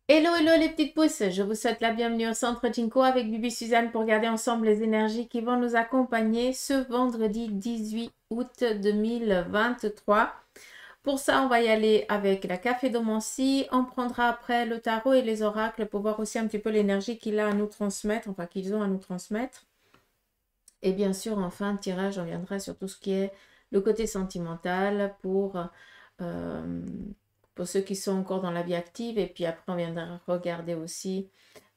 Hello, hello les petites pousses, je vous souhaite la bienvenue au Centre Jinko avec Bibi Suzanne pour regarder ensemble les énergies qui vont nous accompagner ce vendredi 18 août 2023. Pour ça, on va y aller avec la café-domancie. On prendra après le tarot et les oracles pour voir aussi un petit peu l'énergie qu'il a à nous transmettre, enfin qu'ils ont à nous transmettre. Et bien sûr, en fin de tirage, on viendra sur tout ce qui est le côté sentimental euh, pour ceux qui sont encore dans la vie active. Et puis après, on viendra regarder aussi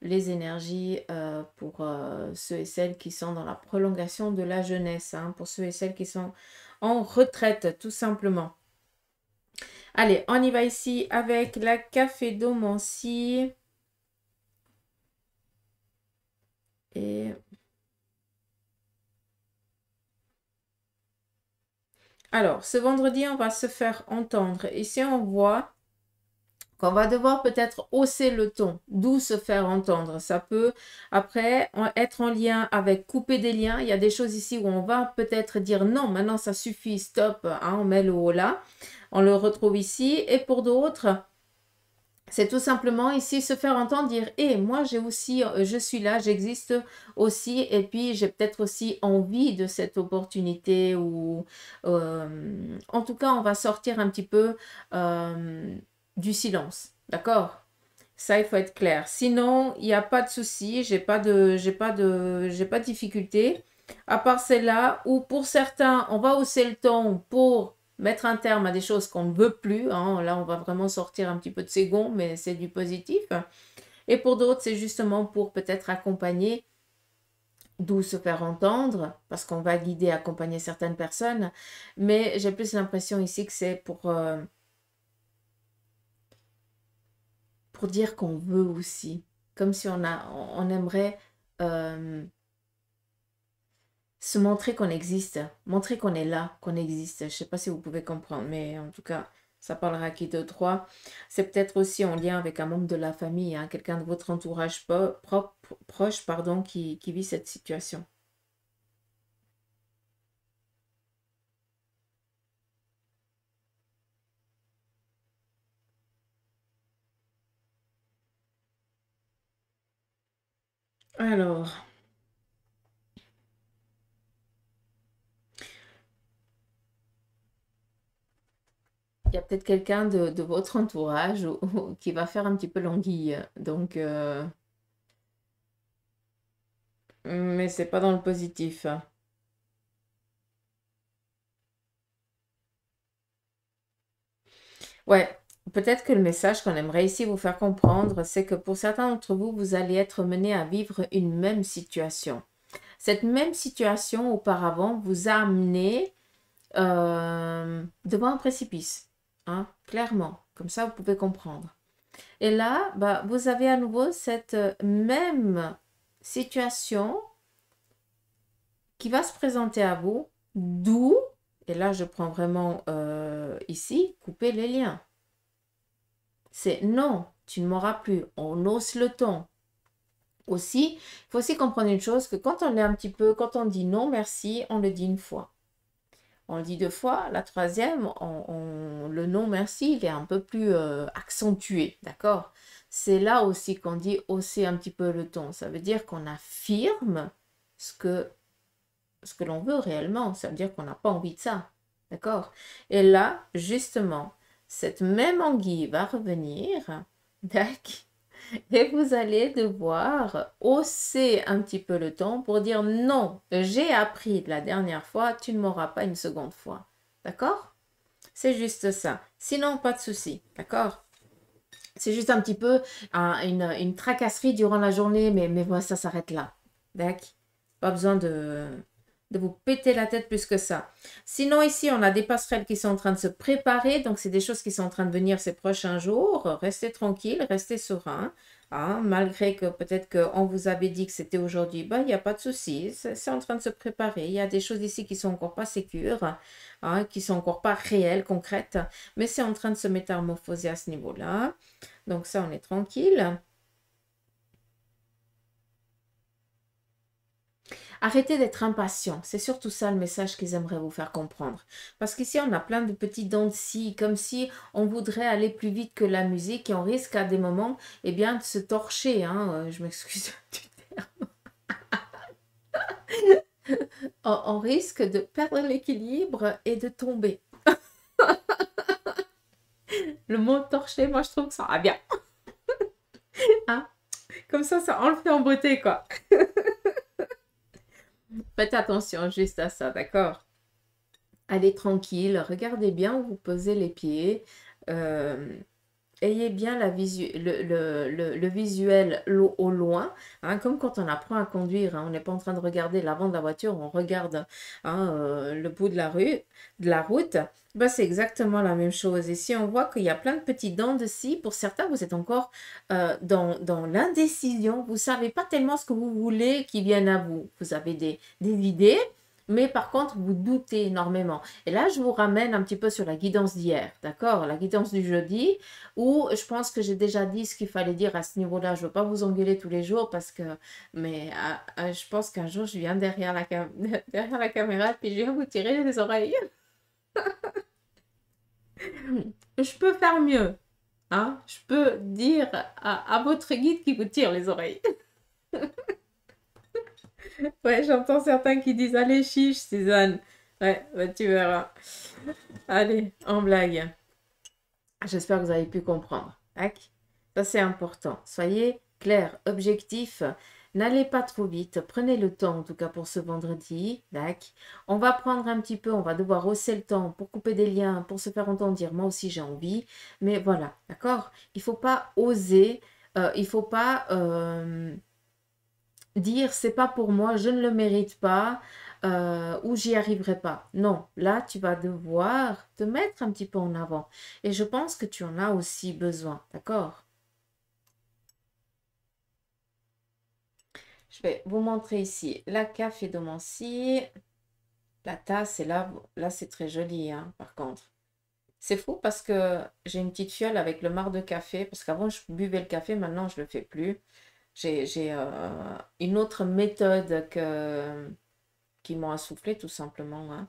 les énergies pour ceux et celles qui sont dans la prolongation de la jeunesse, hein, pour ceux et celles qui sont en retraite, tout simplement. Allez, on y va ici avec la café-domancie. Et alors, ce vendredi, on va se faire entendre. Ici, on voit qu'on va devoir peut-être hausser le ton, d'où se faire entendre. Ça peut après être en lien avec couper des liens. Il y a des choses ici où on va peut-être dire non, maintenant ça suffit, stop, hein, on met le haut là. On le retrouve ici. Et pour d'autres, c'est tout simplement ici se faire entendre, dire moi j'ai aussi, je suis là, j'existe aussi, et puis j'ai peut-être aussi envie de cette opportunité, ou en tout cas on va sortir un petit peu du silence, d'accord? Ça, il faut être clair. Sinon, il n'y a pas de souci, j'ai pas de difficulté, à part celle-là où pour certains, on va hausser le ton pour mettre un terme à des choses qu'on ne veut plus, hein. Là, on va vraiment sortir un petit peu de ses gonds, mais c'est du positif. Et pour d'autres, c'est justement pour peut-être accompagner, d'où se faire entendre, parce qu'on va guider, accompagner certaines personnes. Mais j'ai plus l'impression ici que c'est pour dire qu'on veut aussi. Comme si on aimerait euh, se montrer qu'on existe, montrer qu'on est là, qu'on existe. Je ne sais pas si vous pouvez comprendre, mais en tout cas, ça parlera qui de trois. C'est peut-être aussi en lien avec un membre de la famille, hein, quelqu'un de votre entourage proche, pardon, qui vit cette situation. Alors, il y a peut-être quelqu'un de votre entourage ou qui va faire un petit peu l'anguille. Donc, mais c'est pas dans le positif. Ouais, peut-être que le message qu'on aimerait ici vous faire comprendre, c'est que pour certains d'entre vous, vous allez être menés à vivre une même situation. Cette même situation auparavant vous a amené devant un précipice, hein, clairement. Comme ça, vous pouvez comprendre. Et là, bah, vous avez à nouveau cette même situation qui va se présenter à vous, d'où, et là je prends vraiment ici, couper les liens. C'est non, tu ne m'auras plus. On hausse le ton. Aussi, il faut aussi comprendre une chose, que quand on est un petit peu, quand on dit non merci, on le dit une fois. On le dit deux fois, la troisième, le non merci, il est un peu plus accentué, d'accord? C'est là aussi qu'on dit hausser un petit peu le ton. Ça veut dire qu'on affirme ce que, ce que l'on veut réellement. Ça veut dire qu'on n'a pas envie de ça, d'accord? Et là, justement, cette même anguille va revenir, tac, et vous allez devoir hausser un petit peu le ton pour dire non, j'ai appris de la dernière fois, tu ne m'auras pas une seconde fois. D'accord? C'est juste ça. Sinon, pas de souci. D'accord? C'est juste un petit peu une tracasserie durant la journée, mais voilà, ça s'arrête là. D'accord? Pas besoin de vous péter la tête plus que ça. Sinon, ici, on a des passerelles qui sont en train de se préparer. Donc, c'est des choses qui sont en train de venir ces prochains jours. Restez tranquille, restez serein. Hein, malgré que peut-être qu'on vous avait dit que c'était aujourd'hui, ben, il n'y a pas de souci. C'est en train de se préparer. Il y a des choses ici qui sont encore pas sécures, hein, qui sont encore pas réelles, concrètes. Mais c'est en train de se métamorphoser à ce niveau-là. Donc, ça, on est tranquille. Arrêtez d'être impatient. C'est surtout ça le message qu'ils aimeraient vous faire comprendre. Parce qu'ici, on a plein de petits dents de scie, comme si on voudrait aller plus vite que la musique et on risque à des moments, eh bien, de se torcher. Hein. Je m'excuse du terme. On risque de perdre l'équilibre et de tomber. Le mot torcher, moi, je trouve que ça va bien. Hein? Comme ça, on le fait en beauté, quoi. Faites attention juste à ça, d'accord? Allez tranquille, regardez bien où vous posez les pieds. Euh, Ayez bien le visuel au loin, hein, comme quand on apprend à conduire, hein, on n'est pas en train de regarder l'avant de la voiture, on regarde hein, le bout de la route. Ben, c'est exactement la même chose. Ici, on voit qu'il y a plein de petites dents de scie. Pour certains, vous êtes encore dans l'indécision. Vous ne savez pas tellement ce que vous voulez qui vienne à vous. Vous avez des idées, mais par contre, vous doutez énormément. Et là, je vous ramène un petit peu sur la guidance d'hier, d'accord? La guidance du jeudi, où je pense que j'ai déjà dit ce qu'il fallait dire à ce niveau-là. Je ne veux pas vous engueuler tous les jours parce que, mais je pense qu'un jour, je viens derrière derrière la caméra puis je viens vous tirer les oreilles. Je peux faire mieux, hein? Je peux dire à votre guide qui vous tire les oreilles. Ouais, j'entends certains qui disent allez chiche, Suzanne. Ouais, bah, tu verras. Allez, en blague. J'espère que vous avez pu comprendre. Tac. Ça, c'est important. Soyez clair, objectif. N'allez pas trop vite. Prenez le temps, en tout cas pour ce vendredi. Tac. On va prendre un petit peu, on va devoir hausser le temps pour couper des liens, pour se faire entendre dire moi aussi j'ai envie. Mais voilà, d'accord? Il ne faut pas oser. Il ne faut pas dire c'est pas pour moi, je ne le mérite pas ou j'y arriverai pas. Non, là tu vas devoir te mettre un petit peu en avant et je pense que tu en as aussi besoin, d'accord? Je vais vous montrer ici la café de Mancy, la tasse et là c'est très joli hein, par contre. C'est fou parce que j'ai une petite fiole avec le marc de café parce qu'avant je buvais le café, maintenant je le fais plus. J'ai une autre méthode qui m'ont assoufflé tout simplement. Hein.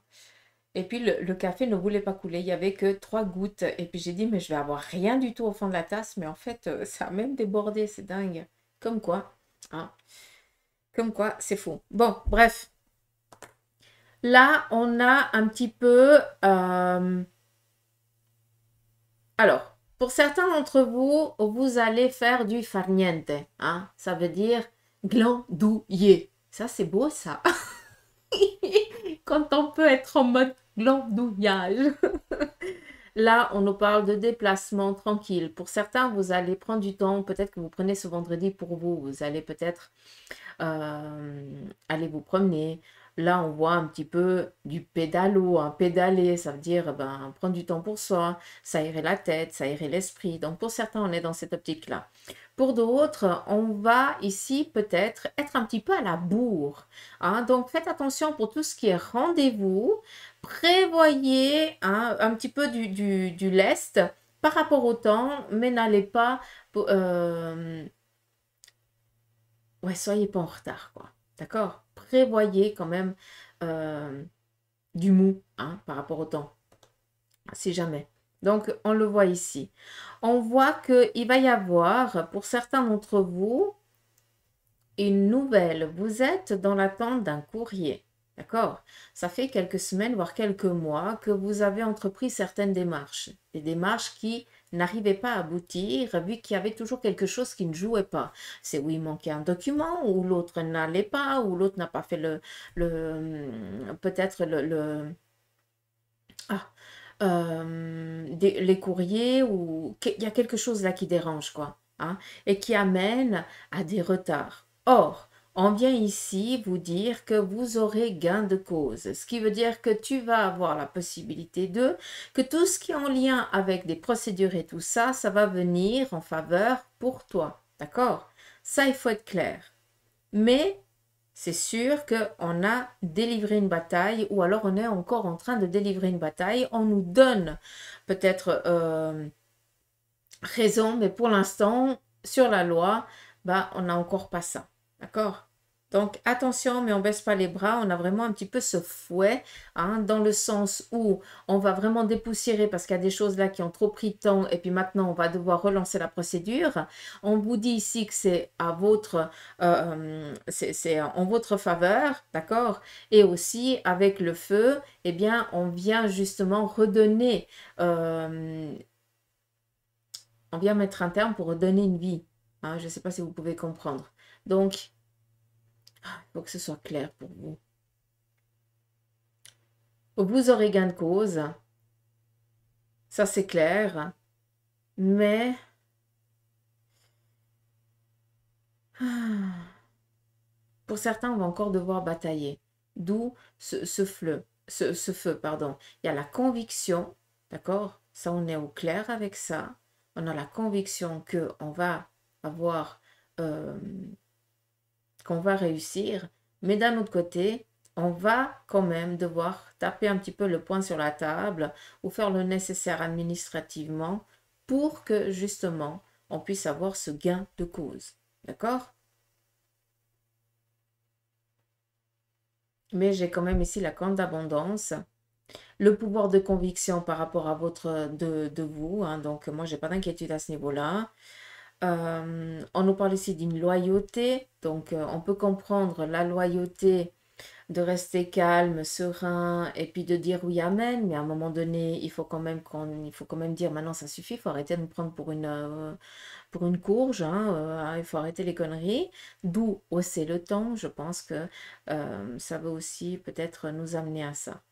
Et puis le café ne voulait pas couler, il n'y avait que 3 gouttes. Et puis j'ai dit, mais je vais avoir rien du tout au fond de la tasse. Mais en fait, ça a même débordé, c'est dingue. Comme quoi, hein. Comme quoi, c'est fou. Bon, bref. Là, on a un petit peu... Alors, pour certains d'entre vous, vous allez faire du farniente. Hein. Ça veut dire glandouiller. Ça, c'est beau, ça. Quand on peut être en mode glandouillage. Là, on nous parle de déplacement tranquille. Pour certains, vous allez prendre du temps. Peut-être que vous prenez ce vendredi pour vous. Vous allez peut-être aller vous promener. Là, on voit un petit peu du pédalo, hein. Pédaler, ça veut dire ben, prendre du temps pour soi, s'aérer la tête, s'aérer l'esprit. Donc, pour certains, on est dans cette optique-là. Pour d'autres, on va ici peut-être être un petit peu à la bourre. Hein. Donc, faites attention pour tout ce qui est rendez-vous. Prévoyez hein, un petit peu du lest par rapport au temps, mais n'allez pas... ouais, soyez pas en retard, quoi. D'accord? Prévoyez quand même euh, du mou hein, par rapport au temps, si jamais. Donc, on le voit ici. On voit qu'il va y avoir, pour certains d'entre vous, une nouvelle. Vous êtes dans l'attente d'un courrier. D'accord? Ça fait quelques semaines, voire quelques mois, que vous avez entrepris certaines démarches. Des démarches qui n'arrivaient pas à aboutir, vu qu'il y avait toujours quelque chose qui ne jouait pas. C'est où il manquait un document, ou l'autre n'allait pas, ou l'autre n'a pas fait peut-être ah, les courriers, ou il y a quelque chose là qui dérange, quoi, hein, et qui amène à des retards. Or, on vient ici vous dire que vous aurez gain de cause, ce qui veut dire que tu vas avoir la possibilité que tout ce qui est en lien avec des procédures et tout ça, ça va venir en faveur pour toi, d'accord? Ça, il faut être clair. Mais c'est sûr qu'on a délivré une bataille ou alors on est encore en train de délivrer une bataille. On nous donne peut-être raison, mais pour l'instant, sur la loi, bah, on n'a encore pas ça. D'accord? Donc, attention, mais on baisse pas les bras. On a vraiment un petit peu ce fouet, hein, dans le sens où on va vraiment dépoussiérer parce qu'il y a des choses là qui ont trop pris de temps et puis maintenant, on va devoir relancer la procédure. On vous dit ici que c'est à votre, c'est en votre faveur, d'accord? Et aussi, avec le feu, eh bien, on vient justement redonner, on vient mettre un terme pour redonner une vie. Hein, je ne sais pas si vous pouvez comprendre. Donc, il faut que ce soit clair pour vous. Vous aurez gain de cause, ça c'est clair, mais pour certains, on va encore devoir batailler. D'où ce feu, pardon. Il y a la conviction, d'accord? Ça, on est au clair avec ça. On a la conviction que on va avoir, euh, qu'on va réussir, mais d'un autre côté, on va quand même devoir taper un petit peu le poing sur la table ou faire le nécessaire administrativement pour que justement on puisse avoir ce gain de cause. D'accord? Mais j'ai quand même ici la corne d'abondance, le pouvoir de conviction par rapport à votre de vous, hein, donc moi j'ai pas d'inquiétude à ce niveau-là. On nous parle ici d'une loyauté, donc on peut comprendre la loyauté de rester calme, serein, et puis de dire oui, amen, mais à un moment donné, il faut quand même dire maintenant ça suffit, il faut arrêter de me prendre pour une courge, hein, il faut arrêter les conneries, d'où hausser le ton, je pense que ça va aussi peut-être nous amener à ça.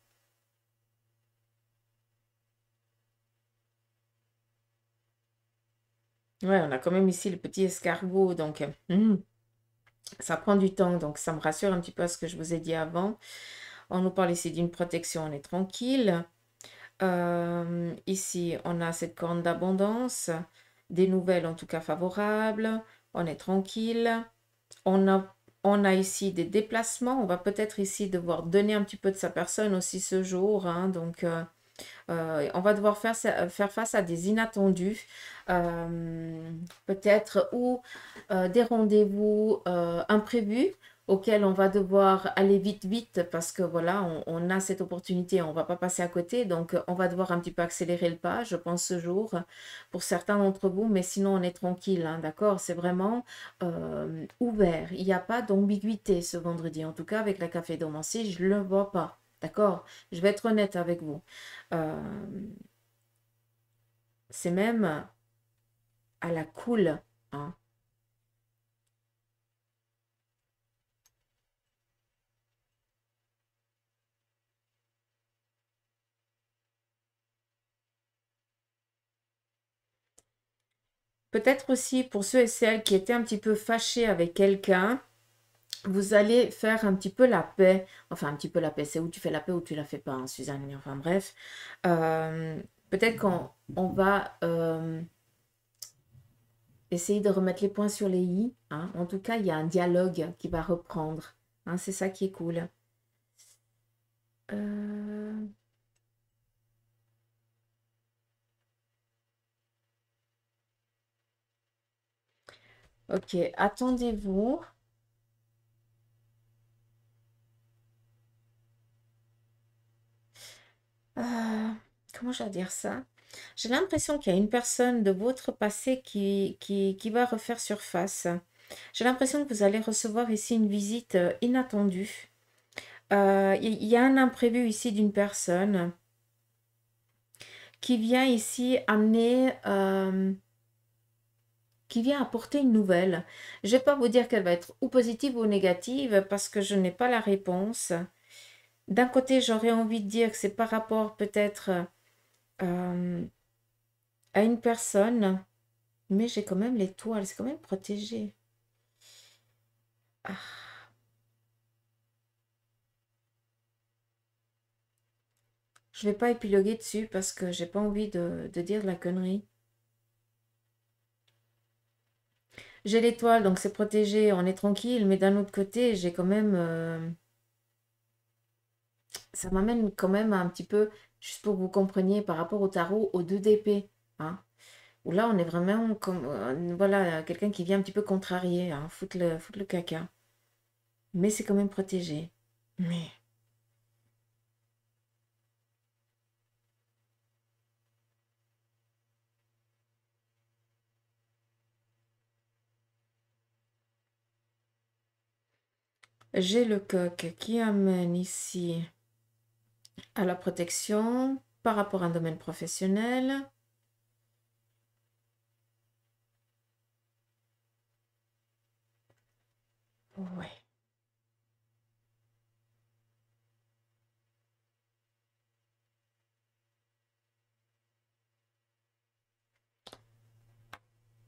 Ouais, on a quand même ici le petit escargot, donc ça prend du temps, donc ça me rassure un petit peu à ce que je vous ai dit avant. On nous parle ici d'une protection, on est tranquille. Ici, on a cette corne d'abondance, des nouvelles en tout cas favorables, on est tranquille. On a, on a ici des déplacements, on va peut-être ici devoir donner un petit peu de sa personne aussi ce jour, hein, donc on va devoir faire face à des inattendus, peut-être, ou des rendez-vous imprévus auxquels on va devoir aller vite, vite, parce que voilà, on a cette opportunité, on ne va pas passer à côté, donc on va devoir un petit peu accélérer le pas, je pense, ce jour, pour certains d'entre vous, mais sinon on est tranquille, hein, d'accord? C'est vraiment ouvert, il n'y a pas d'ambiguïté ce vendredi, en tout cas avec la café domancier, je ne le vois pas, d'accord? Je vais être honnête avec vous. Euh, c'est même à la cool, hein. Peut-être aussi pour ceux et celles qui étaient un petit peu fâchés avec quelqu'un, vous allez faire un petit peu la paix. Enfin, un petit peu la paix, c'est où tu fais la paix ou tu la fais pas, hein, Suzanne. Mais enfin, bref. Peut-être qu'on on va essayer de remettre les points sur les i, hein. En tout cas, il y a un dialogue qui va reprendre, hein, c'est ça qui est cool. Euh, ok, attendez-vous. Euh, comment je vais dire ça? J'ai l'impression qu'il y a une personne de votre passé qui va refaire surface. J'ai l'impression que vous allez recevoir ici une visite inattendue. Il y a un imprévu ici d'une personne qui vient ici amener, qui vient apporter une nouvelle. Je ne vais pas vous dire qu'elle va être ou positive ou négative parce que je n'ai pas la réponse. D'un côté, j'aurais envie de dire que c'est par rapport peut-être euh, à une personne. Mais j'ai quand même l'étoile, c'est quand même protégé. Ah, je vais pas épiloguer dessus parce que j'ai pas envie de dire de la connerie. J'ai l'étoile, donc c'est protégé, on est tranquille, mais d'un autre côté, j'ai quand même... ça m'amène quand même un petit peu, juste pour que vous compreniez, par rapport au tarot, aux deux d'épée. Hein, où là, on est vraiment comme... voilà, quelqu'un qui vient un petit peu contrarier, hein, foutre le caca. mais c'est quand même protégé. Mais j'ai le coq qui amène ici à la protection par rapport à un domaine professionnel. Ouais.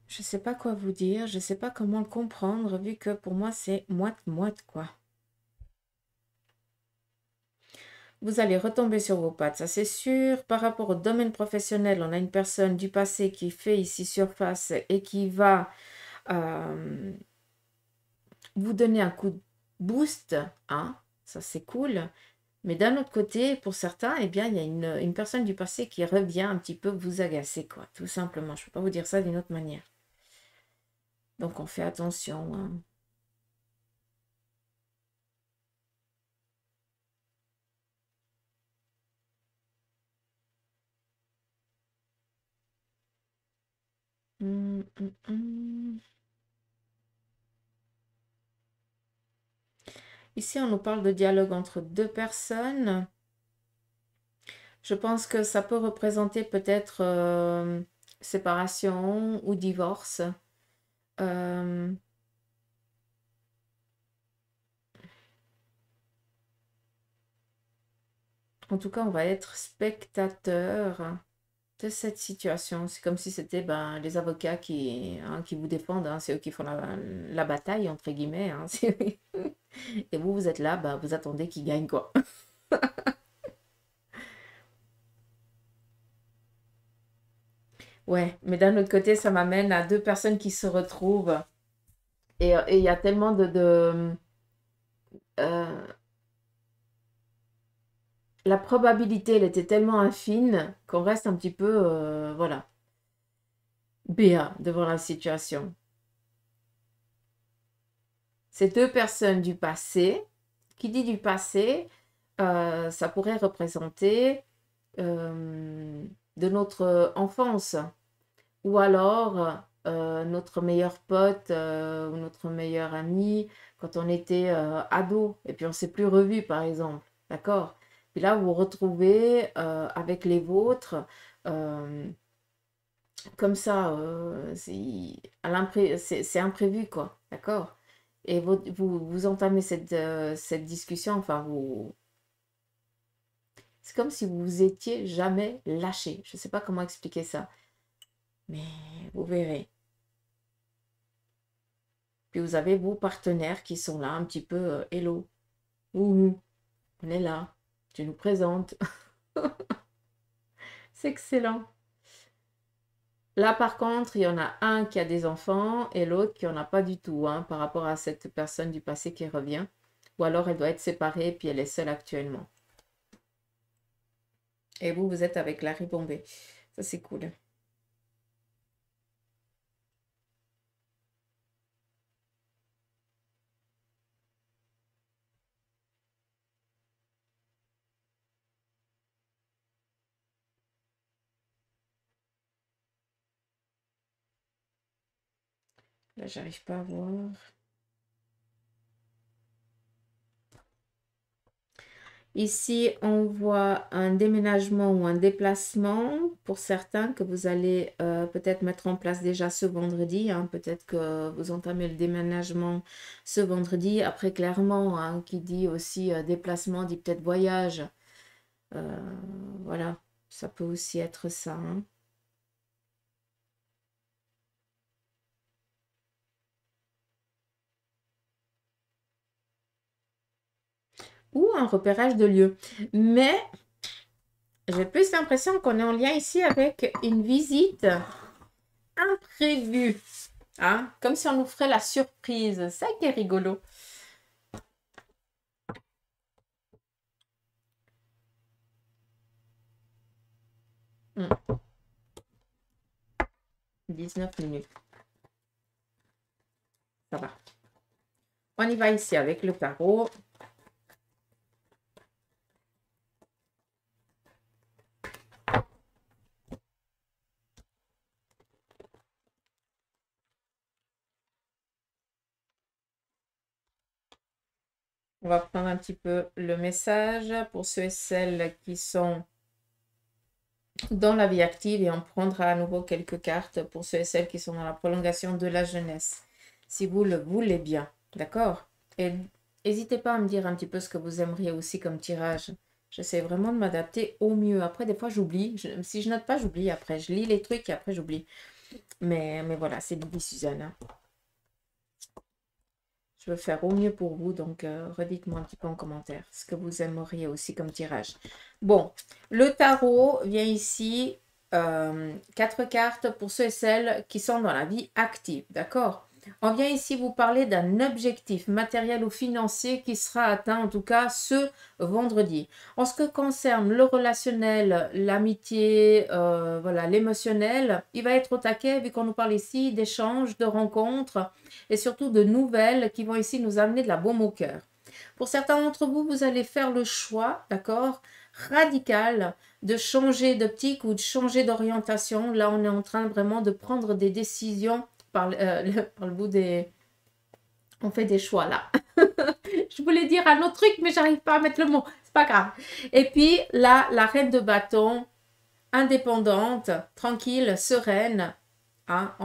Je sais pas quoi vous dire, je sais pas comment le comprendre, vu que pour moi c'est moite-moite quoi. Vous allez retomber sur vos pattes, ça c'est sûr. Par rapport au domaine professionnel, on a une personne du passé qui fait ici surface et qui va vous donner un coup de boost, hein, ça c'est cool. Mais d'un autre côté, pour certains, eh bien, il y a une personne du passé qui revient un petit peu vous agacer, quoi, tout simplement. Je ne peux pas vous dire ça d'une autre manière. Donc on fait attention, hein. Hum, hum, hum. Ici, on nous parle de dialogue entre deux personnes. Je pense que ça peut représenter peut-être séparation ou divorce. Euh, en tout cas, on va être spectateur de cette situation. C'est comme si c'était ben, les avocats hein, qui vous défendent. Hein. C'est eux qui font la bataille, entre guillemets. Hein. Et vous, vous êtes là, ben, vous attendez qu'ils gagnent, quoi. Ouais, mais d'un autre côté, ça m'amène à deux personnes qui se retrouvent. Et il y a tellement euh, la probabilité, elle était tellement infime qu'on reste un petit peu, voilà, béat devant la situation. Ces deux personnes du passé, qui dit du passé, ça pourrait représenter de notre enfance, ou alors notre meilleur pote ou notre meilleur ami quand on était ado, et puis on ne s'est plus revu, par exemple, d'accord? Puis là, vous vous retrouvez avec les vôtres, euh, comme ça, c'est imprévu, quoi, d'accord? Et vous entamez cette discussion, enfin, c'est comme si vous vous étiez jamais lâché. Je ne sais pas comment expliquer ça, mais vous verrez. Puis vous avez vos partenaires qui sont là, un petit peu, hello, ouhou, on est là, tu nous présentes. C'est excellent. Là, par contre, il y en a un qui a des enfants et l'autre qui n'en a pas du tout, hein, par rapport à cette personne du passé qui revient. Ou alors elle doit être séparée et puis elle est seule actuellement. Et vous, vous êtes avec Larry Bombay. Ça, c'est cool. Là, j'arrive pas à voir. Ici, on voit un déménagement ou un déplacement pour certains que vous allez peut-être mettre en place déjà ce vendredi, hein. Peut-être que vous entamez le déménagement ce vendredi. Après, clairement, hein, qui dit aussi déplacement, dit peut-être voyage. Euh, voilà, ça peut aussi être ça, hein. Ou un repérage de lieu. Mais j'ai plus l'impression qu'on est en lien ici avec une visite imprévue. Hein? Comme si on nous ferait la surprise. Ça qui est rigolo. Hmm, 19 minutes. Ça va. On y va ici avec le tarot. On va prendre un petit peu le message pour ceux et celles qui sont dans la vie active et on prendra à nouveau quelques cartes pour ceux et celles qui sont dans la prolongation de la jeunesse, si vous le voulez bien, d'accord? Et n'hésitez pas à me dire un petit peu ce que vous aimeriez aussi comme tirage. J'essaie vraiment de m'adapter au mieux. Après, des fois, j'oublie. Si je note pas, j'oublie après. Je lis les trucs et après, j'oublie. Mais voilà, c'est Lydie Suzanne, hein. Je veux faire au mieux pour vous, donc redites-moi un petit peu en commentaire ce que vous aimeriez aussi comme tirage. Bon, le tarot vient ici, 4 cartes pour ceux et celles qui sont dans la vie active, d'accord? On vient ici vous parler d'un objectif matériel ou financier qui sera atteint, en tout cas, ce vendredi. En ce qui concerne le relationnel, l'amitié, voilà, l'émotionnel, il va être au taquet, vu qu'on nous parle ici d'échanges, de rencontres, et surtout de nouvelles qui vont ici nous amener de la baume au cœur. Pour certains d'entre vous, vous allez faire le choix, d'accord, radical de changer d'optique ou de changer d'orientation. Là, on est en train vraiment de prendre des décisions par le bout des... On fait des choix là. Je voulais dire un autre truc, mais j'arrive pas à mettre le mot. C'est pas grave. Et puis là, la reine de bâton, indépendante, tranquille, sereine. Hein,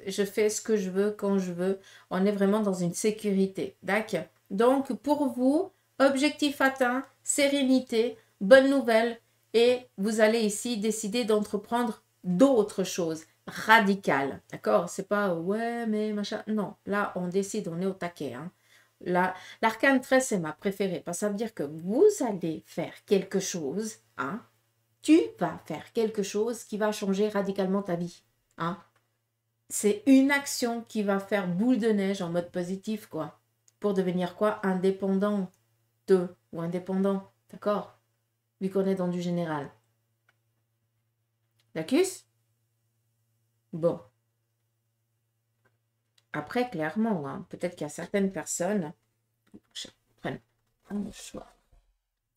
je fais ce que je veux quand je veux. On est vraiment dans une sécurité. D'accord. Donc, pour vous, objectif atteint, sérénité, bonne nouvelle. Et vous allez ici décider d'entreprendre d'autres choses radicales. D'accord? C'est pas ouais, mais machin. Non, là, on décide, on est au taquet. Hein. Là, l'arcane 13, c'est ma préférée. Parce que ça veut dire que vous allez faire quelque chose. Hein, tu vas faire quelque chose qui va changer radicalement ta vie. Hein. C'est une action qui va faire boule de neige en mode positif, quoi. Pour devenir quoi? Indépendant de ou indépendant. D'accord? Vu qu'on est dans du général. D'accord? Bon. Après, clairement, hein, peut-être qu'il y a certaines personnes. Je prenne un choix.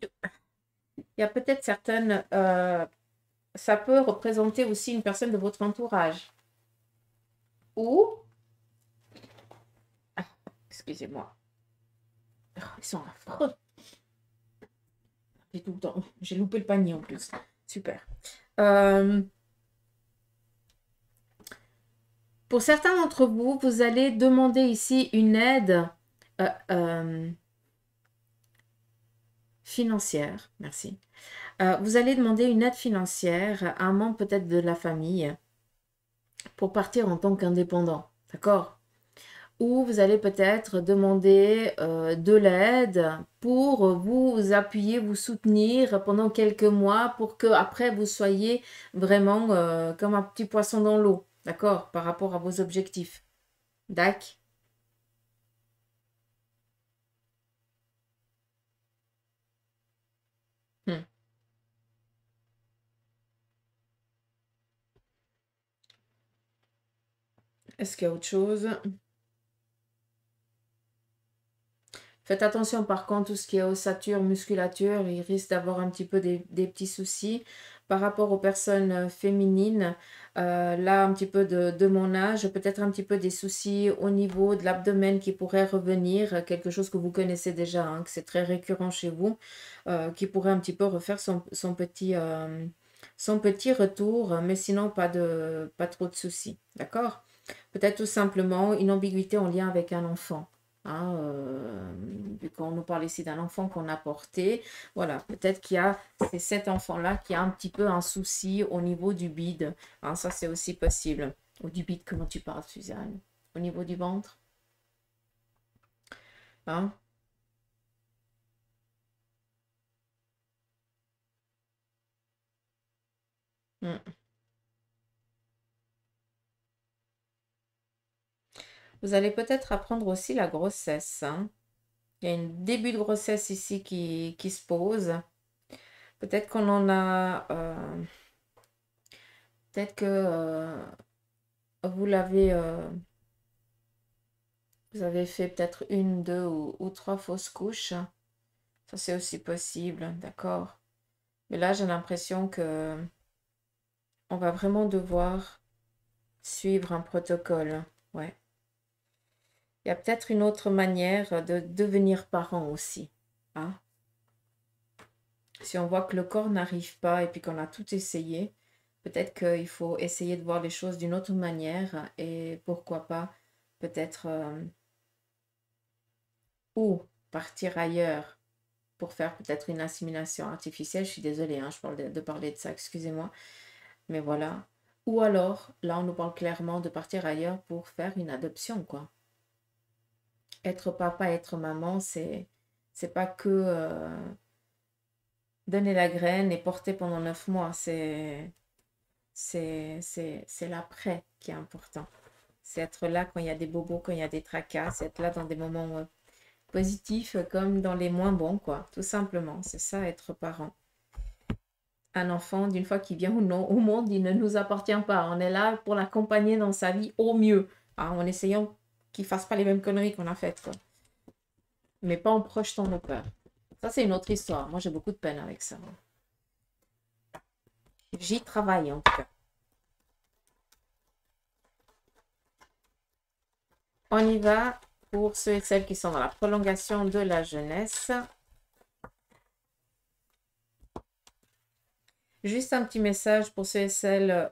Il y a peut-être certaines. Ça peut représenter aussi une personne de votre entourage. Ou. Ah, excusez-moi. Oh, ils sont affreux. Tout le temps. J'ai loupé le panier en plus. Super. Pour certains d'entre vous, vous allez demander ici une aide financière. Merci. Vous allez demander une aide financière à un membre peut-être de la famille pour partir en tant qu'indépendant. D'accord? Ou vous allez peut-être demander de l'aide pour vous appuyer, vous soutenir pendant quelques mois pour que après vous soyez vraiment comme un petit poisson dans l'eau, d'accord, par rapport à vos objectifs. D'accord? Hmm. Est-ce qu'il y a autre chose? Faites attention par contre, tout ce qui est ossature, musculature, il risque d'avoir un petit peu des petits soucis. Par rapport aux personnes féminines, là un petit peu de mon âge, peut-être un petit peu des soucis au niveau de l'abdomen qui pourrait revenir, quelque chose que vous connaissez déjà, hein, que c'est très récurrent chez vous, qui pourrait un petit peu refaire son petit retour, mais sinon pas trop de soucis, d'accord? Peut-être tout simplement une ambiguïté en lien avec un enfant. Hein, vu qu'on nous parle ici d'un enfant qu'on a porté, voilà, peut-être qu'il y a c'est cet enfant-là qui a un petit peu un souci au niveau du bide. Hein, ça, c'est aussi possible. Ou du bide, comment tu parles, Suzanne? Au niveau du ventre? Hein? Mm. Vous allez peut-être apprendre aussi la grossesse. Hein. Il y a un début de grossesse ici qui se pose. Peut-être qu'on en a... peut-être que vous l'avez Vous avez fait peut-être une, deux ou trois fausses couches. Ça, c'est aussi possible, d'accord. Mais là, j'ai l'impression que on va vraiment devoir suivre un protocole. Ouais. Il y a peut-être une autre manière de devenir parent aussi. Hein. Si on voit que le corps n'arrive pas et puis qu'on a tout essayé, peut-être qu'il faut essayer de voir les choses d'une autre manière et pourquoi pas peut-être ou partir ailleurs pour faire peut-être une assimilation artificielle. Je suis désolée, hein, je parle de parler de ça, excusez-moi. Mais voilà. Ou alors, là, on nous parle clairement de partir ailleurs pour faire une adoption, quoi. Être papa, être maman, c'est pas que donner la graine et porter pendant 9 mois. C'est l'après qui est important. C'est être là quand il y a des bobos, quand il y a des tracas. C'est être là dans des moments positifs comme dans les moins bons, quoi. Tout simplement. C'est ça, être parent. Un enfant, d'une fois qu'il vient ou non au monde, il ne nous appartient pas. On est là pour l'accompagner dans sa vie au mieux, hein, en essayant qu'il ne fasse pas les mêmes conneries qu'on a faites, quoi. Mais pas en projetant nos peurs. Ça, c'est une autre histoire. Moi, j'ai beaucoup de peine avec ça. J'y travaille, en tout cas. On y va pour ceux et celles qui sont dans la prolongation de la jeunesse. Juste un petit message pour ceux et celles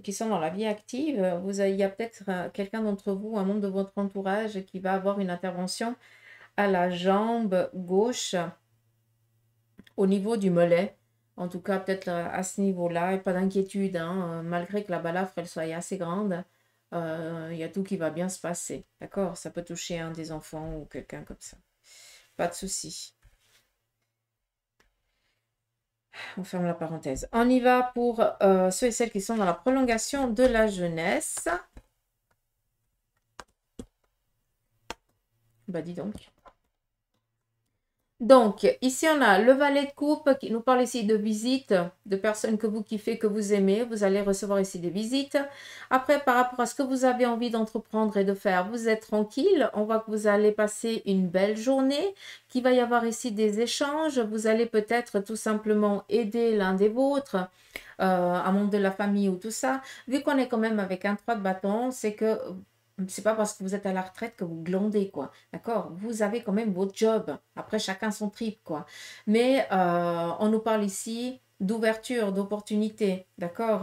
qui sont dans la vie active. Il y a peut-être quelqu'un d'entre vous, un membre de votre entourage qui va avoir une intervention à la jambe gauche au niveau du mollet. En tout cas, peut-être à ce niveau-là. Et pas d'inquiétude, hein, malgré que la balafre elle soit assez grande, il y a tout qui va bien se passer. D'accord? Ça peut toucher un des enfants ou quelqu'un comme ça. Pas de souci. On ferme la parenthèse. On y va pour ceux et celles qui sont dans la prolongation de la jeunesse. Bah dis donc. Donc, ici, on a le valet de coupe qui nous parle ici de visites, de personnes que vous kiffez, que vous aimez. Vous allez recevoir ici des visites. Après, par rapport à ce que vous avez envie d'entreprendre et de faire, vous êtes tranquille. On voit que vous allez passer une belle journée, qu'il va y avoir ici des échanges. Vous allez peut-être tout simplement aider l'un des vôtres, un membre de la famille ou tout ça. Vu qu'on est quand même avec un 3 de bâton, c'est que c'est pas parce que vous êtes à la retraite que vous glandez, quoi. D'accord? Vous avez quand même votre job. Après, chacun son trip, quoi. Mais on nous parle ici d'ouverture, d'opportunité. D'accord?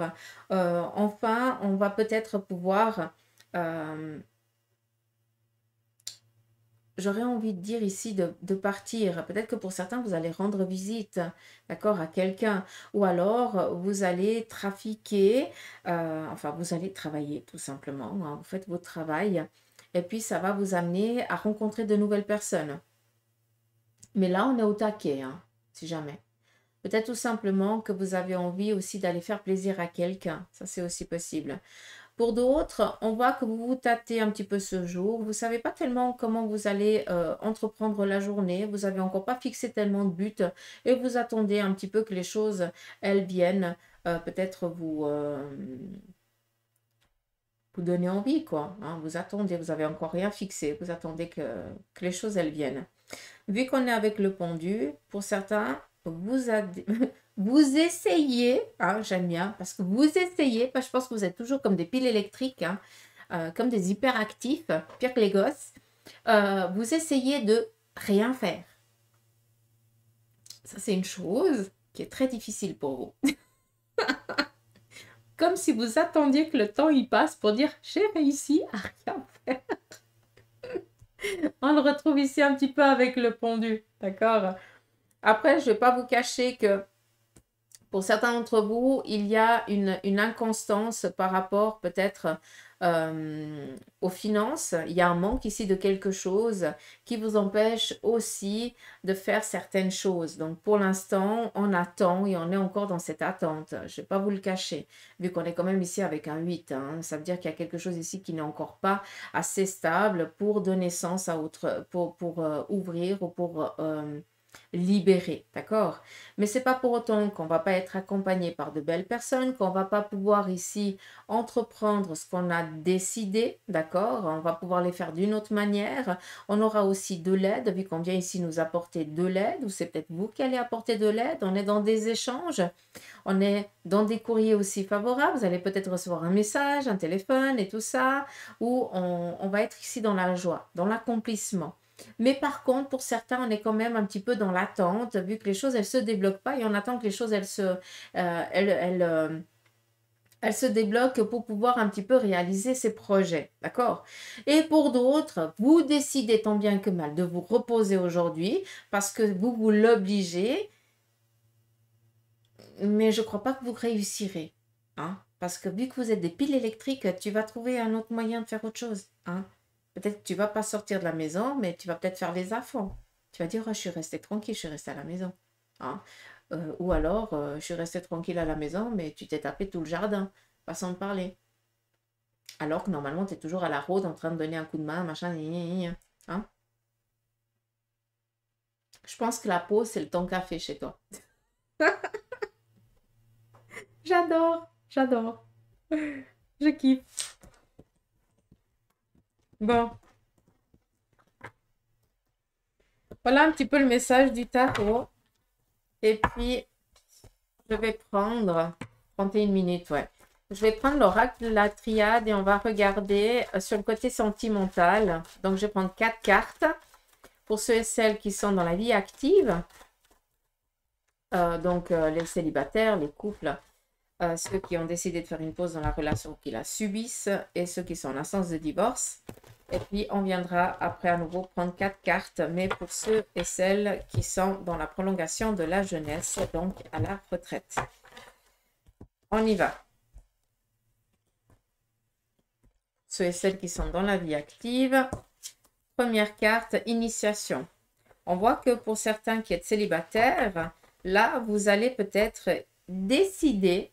Enfin, on va peut-être pouvoir j'aurais envie de dire ici de partir. Peut-être que pour certains, vous allez rendre visite, d'accord, à quelqu'un. Ou alors, vous allez trafiquer, enfin, vous allez travailler tout simplement, hein. Vous faites votre travail. Et puis, ça va vous amener à rencontrer de nouvelles personnes. Mais là, on est au taquet, hein, si jamais. Peut-être tout simplement que vous avez envie aussi d'aller faire plaisir à quelqu'un. Ça, c'est aussi possible. Pour d'autres, on voit que vous vous tâtez un petit peu ce jour. Vous ne savez pas tellement comment vous allez entreprendre la journée. Vous n'avez encore pas fixé tellement de buts et vous attendez un petit peu que les choses, elles viennent. Peut-être vous donner envie, quoi. Hein. Vous attendez, vous n'avez encore rien fixé. Vous attendez que les choses, elles viennent. Vu qu'on est avec le pendu, pour certains, vous essayez, hein, j'aime bien, parce que vous essayez, parce que je pense que vous êtes toujours comme des piles électriques, hein, comme des hyperactifs, pire que les gosses. Vous essayez de rien faire. Ça, c'est une chose qui est très difficile pour vous. Comme si vous attendiez que le temps y passe pour dire j'ai réussi à rien faire. On le retrouve ici un petit peu avec le pendu, d'accord? Après, je ne vais pas vous cacher que pour certains d'entre vous, il y a une inconstance par rapport peut-être aux finances. Il y a un manque ici de quelque chose qui vous empêche aussi de faire certaines choses. Donc pour l'instant, on attend et on est encore dans cette attente. Je ne vais pas vous le cacher, vu qu'on est quand même ici avec un 8. Hein. Ça veut dire qu'il y a quelque chose ici qui n'est encore pas assez stable pour donner sens à autre, pour ouvrir ou pour libéré, d'accord? Mais c'est pas pour autant qu'on va pas être accompagné par de belles personnes, qu'on va pas pouvoir ici entreprendre ce qu'on a décidé, d'accord? On va pouvoir les faire d'une autre manière. On aura aussi de l'aide, vu qu'on vient ici nous apporter de l'aide, ou c'est peut-être vous qui allez apporter de l'aide. On est dans des échanges, on est dans des courriers aussi favorables. Vous allez peut-être recevoir un message, un téléphone et tout ça, où on va être ici dans la joie, dans l'accomplissement. Mais par contre, pour certains, on est quand même un petit peu dans l'attente, vu que les choses, elles ne se débloquent pas et on attend que les choses, elles se débloquent pour pouvoir un petit peu réaliser ces projets, d'accord? Et pour d'autres, vous décidez tant bien que mal de vous reposer aujourd'hui parce que vous vous l'obligez, mais je ne crois pas que vous réussirez, hein? Parce que vu que vous êtes des piles électriques, tu vas trouver un autre moyen de faire autre chose, hein? Peut-être que tu vas pas sortir de la maison, mais tu vas peut-être faire les affaires. Tu vas dire, oh, je suis restée tranquille, je suis restée à la maison, hein? Ou alors, je suis restée tranquille à la maison, mais tu t'es tapé tout le jardin, façon de parler. Alors que normalement, tu es toujours à la rôde en train de donner un coup de main, machin, hein? Je pense que la pause, c'est le temps café chez toi. J'adore, j'adore. Je kiffe. Bon, voilà un petit peu le message du tarot. Et puis, je vais prendre 31 minutes, ouais. Je vais prendre l'oracle de la triade et on va regarder sur le côté sentimental. Donc, je vais prendre 4 cartes pour ceux et celles qui sont dans la vie active. Donc, les célibataires, les couples, ceux qui ont décidé de faire une pause dans la relation, qui la subissent, et ceux qui sont en instance de divorce. Et puis, on viendra après à nouveau prendre 4 cartes, mais pour ceux et celles qui sont dans la prolongation de la jeunesse, donc à la retraite. On y va. Ceux et celles qui sont dans la vie active. Première carte, initiation. On voit que pour certains qui êtes célibataires, là, vous allez peut-être décider,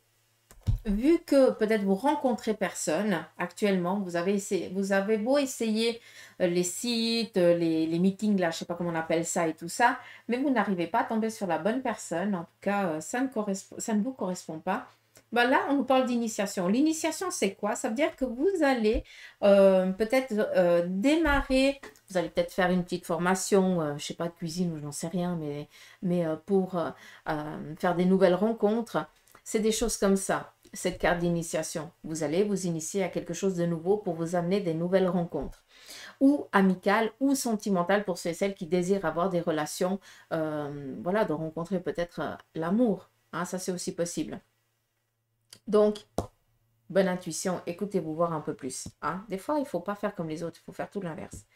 vu que peut-être vous rencontrez personne actuellement, vous avez beau essayer les sites, les meetings, là, je ne sais pas comment on appelle ça et tout ça, mais vous n'arrivez pas à tomber sur la bonne personne. En tout cas, ça ne vous correspond pas. Ben là, on nous parle d'initiation. L'initiation, c'est quoi? Ça veut dire que vous allez peut-être démarrer, vous allez peut-être faire une petite formation, je ne sais pas, de cuisine ou j'en sais rien, mais pour faire des nouvelles rencontres. C'est des choses comme ça, cette carte d'initiation. Vous allez vous initier à quelque chose de nouveau pour vous amener des nouvelles rencontres, ou amicales ou sentimentales pour ceux et celles qui désirent avoir des relations, voilà, de rencontrer peut-être l'amour. Hein, ça, c'est aussi possible. Donc, bonne intuition, écoutez-vous voir un peu plus. Hein. Des fois, il ne faut pas faire comme les autres, il faut faire tout l'inverse.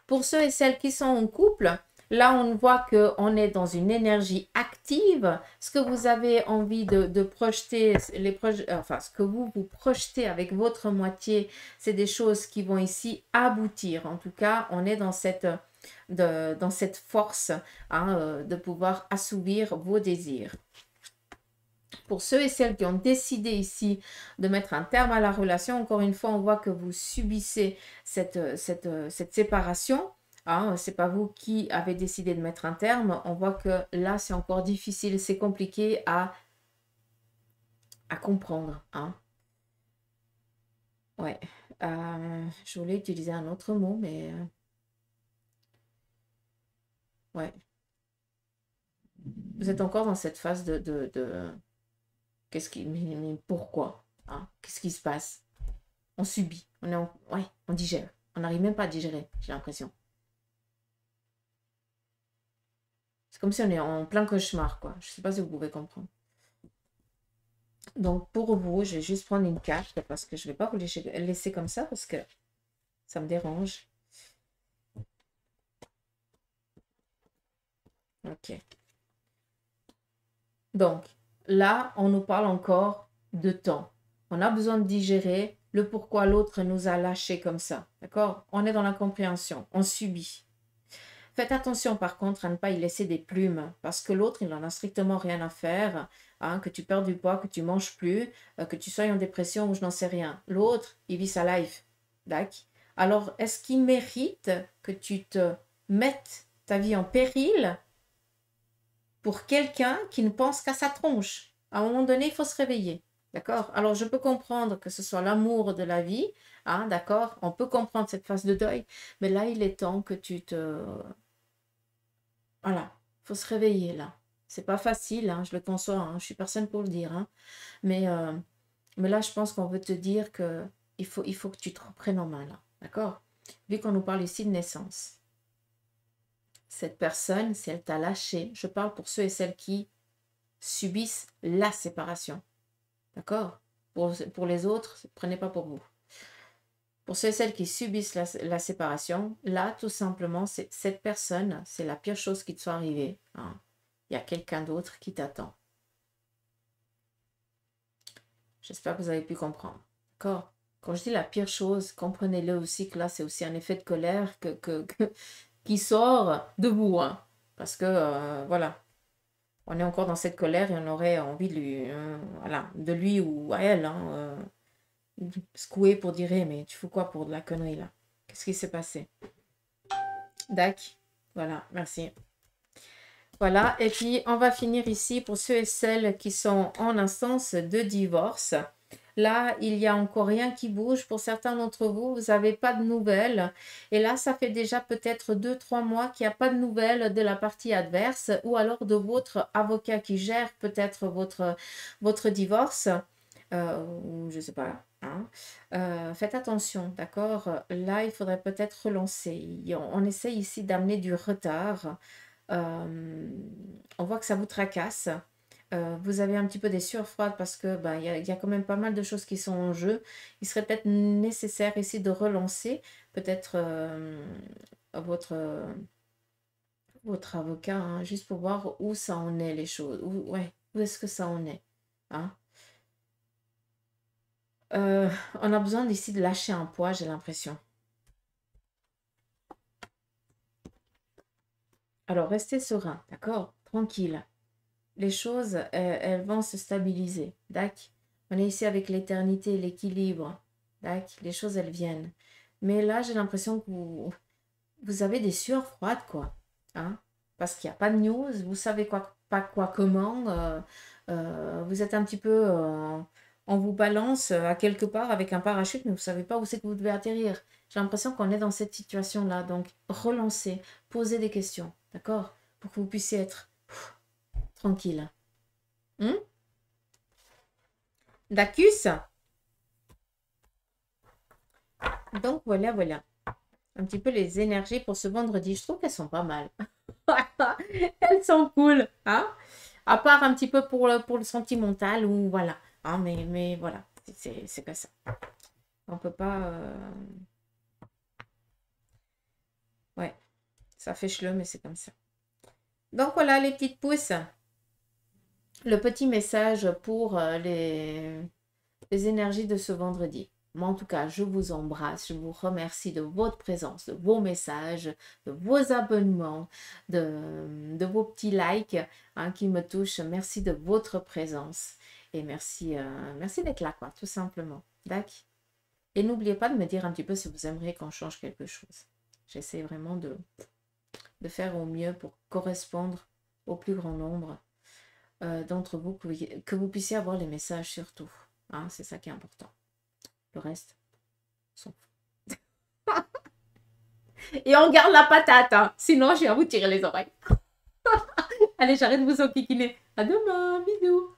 Pour ceux et celles qui sont en couple, là, on voit qu'on est dans une énergie active. Ce que vous avez envie de projeter, ce que vous projetez avec votre moitié, c'est des choses qui vont ici aboutir. En tout cas, on est dans cette force, hein, de pouvoir assouvir vos désirs. Pour ceux et celles qui ont décidé ici de mettre un terme à la relation, encore une fois, on voit que vous subissez cette séparation. Hein, ce n'est pas vous qui avez décidé de mettre un terme. On voit que là, c'est encore difficile, c'est compliqué à comprendre. Hein. Ouais. Je voulais utiliser un autre mot, mais... ouais. Vous êtes encore dans cette phase de... Qu'est-ce qui... Mais pourquoi? Hein? Qu'est-ce qui se passe? On subit. Ouais, on digère. On n'arrive même pas à digérer, j'ai l'impression. C'est comme si on est en plein cauchemar, quoi. Je ne sais pas si vous pouvez comprendre. Donc, pour vous, je vais juste prendre une carte parce que je ne vais pas vous laisser comme ça parce que ça me dérange. Ok. Donc, là, on nous parle encore de temps. On a besoin de digérer le pourquoi l'autre nous a lâchés comme ça. D'accord? On est dans l'incompréhension. On subit. Faites attention par contre à ne pas y laisser des plumes parce que l'autre, il n'en a strictement rien à faire. Hein, que tu perds du poids, que tu manges plus, que tu sois en dépression ou je n'en sais rien. L'autre, il vit sa life. D'accord? Alors, est-ce qu'il mérite que tu te mettes ta vie en péril pour quelqu'un qui ne pense qu'à sa tronche. À un moment donné, il faut se réveiller. D'accord? Alors, je peux comprendre que ce soit l'amour de la vie. Hein, d'accord? On peut comprendre cette phase de deuil. Mais là, il est temps que tu te... Voilà. Il faut se réveiller, là. C'est pas facile, hein, je le conçois. Hein, je suis personne pour le dire. Hein. Mais là, je pense qu'on veut te dire que il faut que tu te reprennes en main, là. D'accord? Vu qu'on nous parle ici de naissance. Cette personne, si elle t'a lâché, je parle pour ceux et celles qui subissent la séparation. D'accord? Pour les autres, prenez pas pour vous. Pour ceux et celles qui subissent la séparation, là, tout simplement, cette personne, c'est la pire chose qui te soit arrivée. Hein. Il y a quelqu'un d'autre qui t'attend. J'espère que vous avez pu comprendre. D'accord? Quand je dis la pire chose, comprenez-le aussi que là, c'est aussi un effet de colère qui sort de vous. Hein. Parce que, voilà, on est encore dans cette colère et on aurait envie de lui, voilà, de lui ou à elle, hein, secouer pour dire, mais tu fais quoi pour de la connerie là? Qu'est-ce qui s'est passé? Dac, voilà, merci. Voilà, et puis on va finir ici pour ceux et celles qui sont en instance de divorce. Là, il n'y a encore rien qui bouge. Pour certains d'entre vous, vous n'avez pas de nouvelles. Et là, ça fait déjà peut-être 2-3 mois qu'il n'y a pas de nouvelles de la partie adverse ou alors de votre avocat qui gère peut-être votre divorce. Ou je ne sais pas. Hein. Faites attention, d'accord? Là, il faudrait peut-être relancer. On essaye ici d'amener du retard. On voit que ça vous tracasse. Vous avez un petit peu des sueurs froides parce que y a quand même pas mal de choses qui sont en jeu. Il serait peut-être nécessaire ici de relancer peut-être votre avocat, hein, juste pour voir où ça en est les choses. Où est-ce que ça en est? Hein? On a besoin d'ici de lâcher un poids, j'ai l'impression. Alors, restez serein, d'accord? Tranquille. Les choses, elles vont se stabiliser. Dac. On est ici avec l'éternité, l'équilibre. Dac. Les choses, elles viennent. Mais là, j'ai l'impression que vous avez des sueurs froides, quoi. Hein? Parce qu'il n'y a pas de news, vous savez pas quoi, comment. Vous êtes un petit peu... on vous balance à quelque part avec un parachute, mais vous ne savez pas où c'est que vous devez atterrir. J'ai l'impression qu'on est dans cette situation-là. Donc, relancez, posez des questions, d'accord? Pour que vous puissiez être tranquille. Dacus. Donc, voilà. Un petit peu les énergies pour ce vendredi. Je trouve qu'elles sont pas mal. Elles sont cool. Hein? À part un petit peu pour le sentimental ou voilà. Hein, mais voilà. C'est comme ça. On peut pas... Ouais. Ça fait cheleux, mais c'est comme ça. Donc, voilà les petites pousses. Le petit message pour les énergies de ce vendredi. Mais en tout cas, je vous embrasse, je vous remercie de votre présence, de vos messages, de vos abonnements, de vos petits likes hein, qui me touchent. Merci de votre présence et merci d'être là, quoi, tout simplement. D'accord? Et n'oubliez pas de me dire un petit peu si vous aimeriez qu'on change quelque chose. J'essaie vraiment de faire au mieux pour correspondre au plus grand nombre d'entre vous, que vous puissiez avoir les messages surtout. Hein, c'est ça qui est important. Le reste, s'en fout. Et on garde la patate, hein. Sinon je viens vous tirer les oreilles. Allez, j'arrête de vous enquiquiner. À demain, bisous.